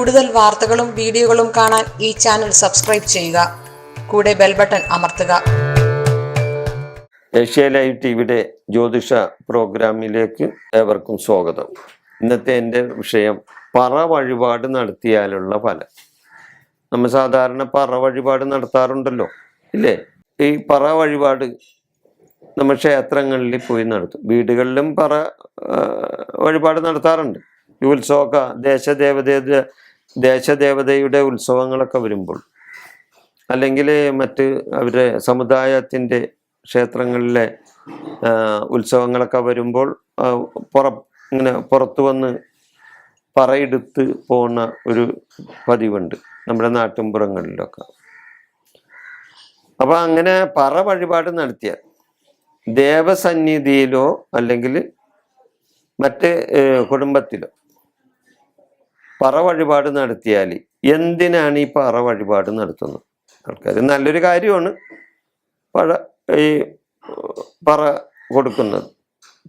കൂടുതൽ വാർത്തകളും വീഡിയോകളും കാണാൻ ഈ ചാനൽ സബ്സ്ക്രൈബ് ചെയ്യുക. കൂടെ ബെൽ ബട്ടൺ അമർത്തുക. ഏഷ്യ ലൈവ് ടിവിയുടെ ജ്യോതിഷ പ്രോഗ്രാമിലേക്ക് ഏവർക്കും സ്വാഗതം. ഇന്നത്തെ എൻ്റെ വിഷയം പറ വഴിപാട് നടത്തിയാലുള്ള ഫലം. നമ്മൾ സാധാരണ പറ വഴിപാട് നടത്താറുണ്ടല്ലോ, ഇല്ലേ? ഈ പറ വഴിപാട് നമ്മൾ ക്ഷേത്രങ്ങളിൽ പോയി നടത്തും. വീടുകളിലും പറ വഴിപാട് നടത്താറുണ്ട്. ഈ ഉത്സവമൊക്കെ ദേശദേവതയുടെ ഉത്സവങ്ങളൊക്കെ വരുമ്പോൾ, അല്ലെങ്കിൽ മറ്റ് അവരുടെ സമുദായത്തിൻ്റെ ക്ഷേത്രങ്ങളിലെ ഉത്സവങ്ങളൊക്കെ വരുമ്പോൾ ഇങ്ങനെ പുറത്തു വന്ന് പറയെടുത്ത് പോകുന്ന ഒരു പതിവുണ്ട് നമ്മുടെ നാട്ടിൻപുറങ്ങളിലൊക്കെ. അപ്പം അങ്ങനെ പറ വഴിപാട് നടത്തിയാൽ ദേവസന്നിധിയിലോ അല്ലെങ്കിൽ മറ്റ് കുടുംബത്തിലോ പറ വഴിപാട് നടത്തിയാൽ, എന്തിനാണ് ഈ പറ വഴിപാട് നടത്തുന്നത്? ആൾക്കാർ നല്ലൊരു കാര്യമാണ് ഈ പറ കൊടുക്കുന്നത്,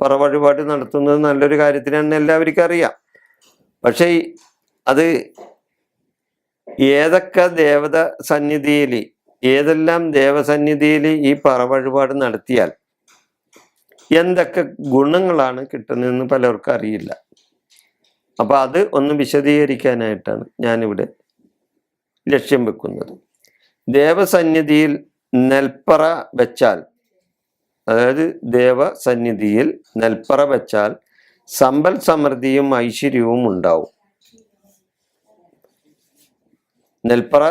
പറ വഴിപാട് നടത്തുന്നത് നല്ലൊരു കാര്യത്തിനാണെന്ന് എല്ലാവർക്കും അറിയാം. പക്ഷേ അത് ഏതെല്ലാം ദേവസന്നിധിയിൽ ഈ പറ വഴിപാട് നടത്തിയാൽ എന്തൊക്കെ ഗുണങ്ങളാണ് കിട്ടുന്നതെന്ന് പലർക്കും അറിയില്ല. അപ്പം അത് ഒന്ന് വിശദീകരിക്കാനായിട്ടാണ് ഞാനിവിടെ ലക്ഷ്യം വെക്കുന്നത്. ദേവസന്നിധിയിൽ നെൽപ്പറ വെച്ചാൽ, അതായത് ദേവസന്നിധിയിൽ നെൽപ്പറ വെച്ചാൽ സമ്പൽ സമൃദ്ധിയും ഐശ്വര്യവും ഉണ്ടാവും. നെൽപ്പറ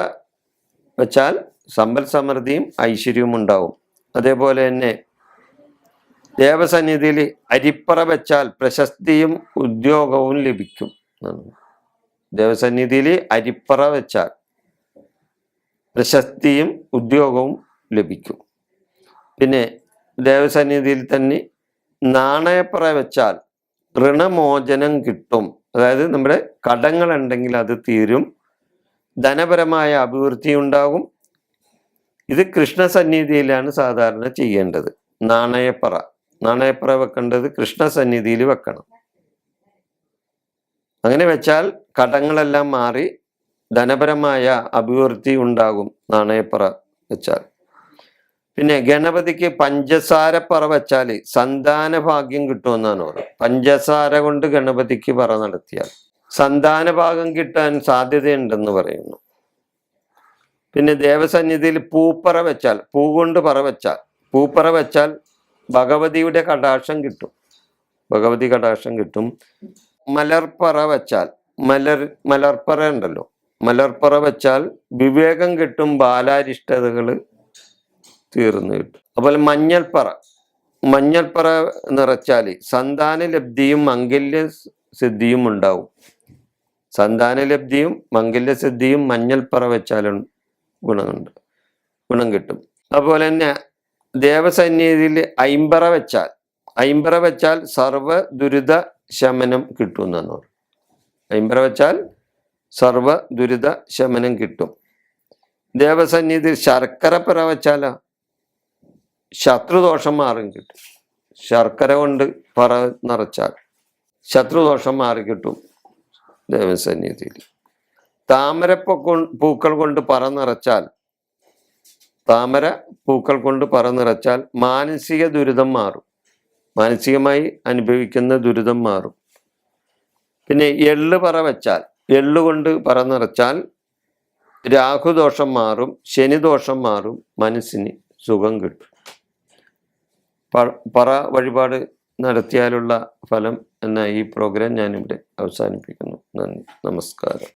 വെച്ചാൽ സമ്പൽ സമൃദ്ധിയും ഐശ്വര്യവും ഉണ്ടാവും. അതേപോലെ തന്നെ ദേവസന്നിധിയിൽ അരിപ്പറ വെച്ചാൽ പ്രശസ്തിയും ഉദ്യോഗവും ലഭിക്കും. ദേവസന്നിധിയിൽ അരിപ്പറ വെച്ചാൽ പ്രശസ്തിയും ഉദ്യോഗവും ലഭിക്കും. പിന്നെ ദേവസന്നിധിയിൽ തന്നെ നാണയപ്പറ വെച്ചാൽ ഋണമോചനം കിട്ടും. അതായത് നമ്മുടെ കടങ്ങളുണ്ടെങ്കിൽ അത് തീരും, ധനപരമായ അഭിവൃദ്ധി ഉണ്ടാകും. ഇത് കൃഷ്ണസന്നിധിയിലാണ് സാധാരണ ചെയ്യേണ്ടത്. നാണയപ്പറ വെക്കേണ്ടത് കൃഷ്ണസന്നിധിയിൽ വെക്കണം. അങ്ങനെ വെച്ചാൽ കടങ്ങളെല്ലാം മാറി ധനപരമായ അഭിവൃദ്ധി ഉണ്ടാകും നാണയപ്പറ വെച്ചാൽ. പിന്നെ ഗണപതിക്ക് പഞ്ചസാരപ്പറ വെച്ചാൽ സന്താന ഭാഗ്യം കിട്ടുമെന്നാണ് പറയുന്നത്. പഞ്ചസാര കൊണ്ട് ഗണപതിക്ക് പറ നടത്തിയാൽ സന്താന ഭാഗ്യം കിട്ടാൻ സാധ്യതയുണ്ടെന്ന് പറയുന്നു. പിന്നെ ദേവസന്നിധിയിൽ പൂപ്പറ വെച്ചാൽ, പൂ കൊണ്ട് പൂപ്പറ വെച്ചാൽ ഭഗവതിയുടെ കടാക്ഷം കിട്ടും, ഭഗവതി കടാക്ഷം കിട്ടും. മലർപ്പറ വെച്ചാൽ, മലർപ്പറ ഉണ്ടല്ലോ, മലർപ്പറ വെച്ചാൽ വിവേകം കിട്ടും, ബാലാരിഷ്ടതകൾ തീർന്നു കിട്ടും. അതുപോലെ മഞ്ഞൾപ്പറ നിറച്ചാൽ സന്താന ലബ്ധിയും മംഗല്യ സിദ്ധിയും ഉണ്ടാവും. സന്താനലബ്ധിയും മംഗല്യസിദ്ധിയും മഞ്ഞൾപ്പറ വെച്ചാലും ഗുണം കിട്ടും. അതുപോലെ തന്നെ ദേവസന്നിധിയിൽ അയിമ്പറ വെച്ചാൽ സർവ ദുരിത ശമനം കിട്ടുമെന്നാണ് പറയുന്നത്. അയിമ്പറ വെച്ചാൽ സർവ ദുരിത ശമനം കിട്ടും. ദേവസന്നിധിയിൽ ശർക്കരപ്പറ വെച്ചാലോ ശത്രുദോഷം മാറും കിട്ടും. ശർക്കര കൊണ്ട് പറ നിറച്ചാൽ ശത്രുദോഷം മാറിക്കിട്ടും. ദേവസന്നിധിയിൽ പൂക്കൾ കൊണ്ട് പറ നിറച്ചാൽ മാനസിക ദുരിതം മാറും, മാനസികമായി അനുഭവിക്കുന്ന ദുരിതം മാറും. പിന്നെ എള്ളുകൊണ്ട് പറ നിറച്ചാൽ രാഹുദോഷം മാറും, ശനിദോഷം മാറും, മനസ്സിന് സുഖം കിട്ടും. പറ വഴിപാട് നടത്തിയാലുള്ള ഫലം എന്ന ഈ പ്രോഗ്രാം ഞാനിവിടെ അവസാനിപ്പിക്കുന്നു. നന്ദി, നമസ്കാരം.